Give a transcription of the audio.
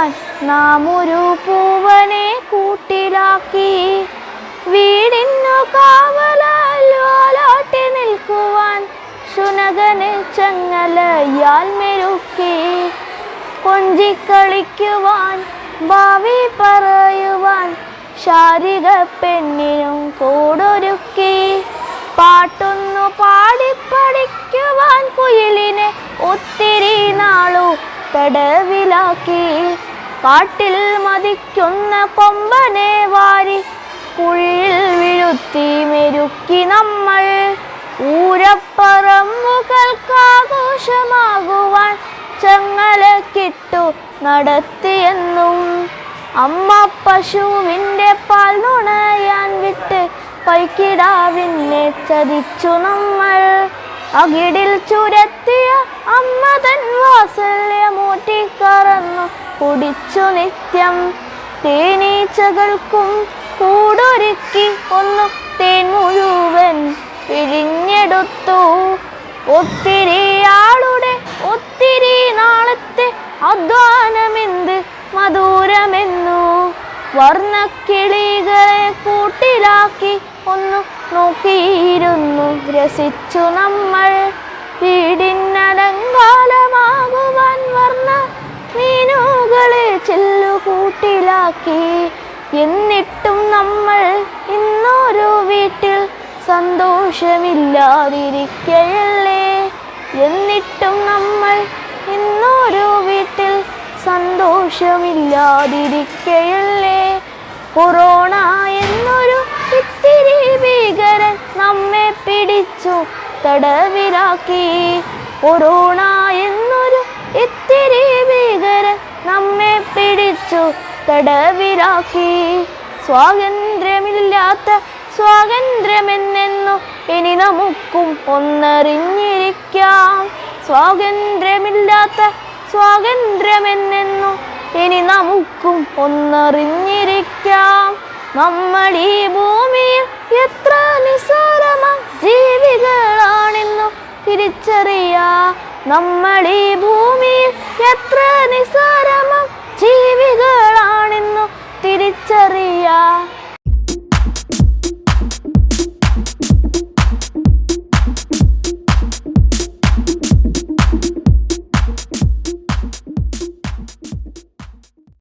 കളിക്കുവാൻ നാം ഒരു പൂവനെ കൂട്ടിലാക്കി. വീടിനു കാവലാലോലാട്ടി നിൽക്കുവാൻ ശുനകന് ചങ്ങലയാൽ മെരുക്കി. കൊഞ്ചിക്കളിക്കുവാൻ ഭാവി പറയുവാൻ ശാരിക പെണ്ണിനും കൂടൊരുക്കി. പാട്ടൊന്നു പാടിപ്പടിക്കുവാൻ കുയിലിനെ ഒത്തിരി നാളു തടവിലാക്കി. കാട്ടിൽ മതിക്കുന്ന കൊമ്പനെ വാരി കുഴിയിൽ വീഴ്ത്തി മെരുക്കി നമ്മൾ. ഊരപ്പറമ്പുകൾക്കാഘോഷമാകുവാൻ ചങ്ങലക്കിട്ടു നടത്തിയെന്നും. അമ്മ പശുവിൻ്റെ പാൽ നുണയാൻ വിട്ട് പൈക്കിടാവിനെ ചതിച്ചു നമ്മൾ. അകിടിൽ ചുരത്തിയ അമ്മ തൻ വാത്സല്യമൂറ്റിക്കറന്നു കുടിച്ചു നിത്യം. തേനീച്ചകൾക്കും കൂടൊരുക്കി ഒന്നു തേൻ മുഴുവൻ പിഴിഞ്ഞെടുത്തു. ഒത്തിരി ആളുടെ ഒത്തിരി നാളത്തെ അധ്വാനമെന്ത് മധുരമെന്നു. വർണ്ണക്കിളികളെ കൂട്ടിലാക്കി ഒന്നു നോക്കിയിരുന്നു രസിച്ചു നമ്മൾ. വീടിനലങ്കാലമാകുവാൻ വർണ്ണ മീനുകളെ ചെല്ലുകൂട്ടിലാക്കി. എന്നിട്ടും നമ്മൾ ഇന്നൊരു വീട്ടിൽ സന്തോഷമില്ലാതിരിക്കയല്ലേ. എന്നിട്ടും നമ്മൾ ഇന്നൊരു വീട്ടിൽ സന്തോഷമില്ലാതിരിക്കയല്ലേ. കൊറോണ എന്നൊരു ഇത്തിരി ഭീകരൻ നമ്മെ പിടിച്ചു തടവിലാക്കി. കൊറോണ എന്നൊരു ഇത്തിരി ഭീകരൻ നമ്മെ പിടിച്ചു തടവിലാക്കി. സ്വാതന്ത്ര്യമില്ലാത്ത സ്വാതന്ത്ര്യമെന്നു ഇനി നമുക്കും ഒന്നറിഞ്ഞിരിക്കാം. സ്വാതന്ത്ര്യമില്ലാത്ത സ്വാതന്ത്ര്യമെന്നു ഇനി നമുക്കും ഒന്നറിഞ്ഞിരിക്കാം. നമ്മൾ ഈ ഭൂമിയിൽ എത്ര നിസ്സാരമാം ജീവികളാണെന്നു തിരിച്ചറിയാം. നമ്മൾ ഈ ഭൂമിയിൽ എത്ര നിസ്സാരമാം ജീവികളാണെന്നു തിരിച്ചറിയാം.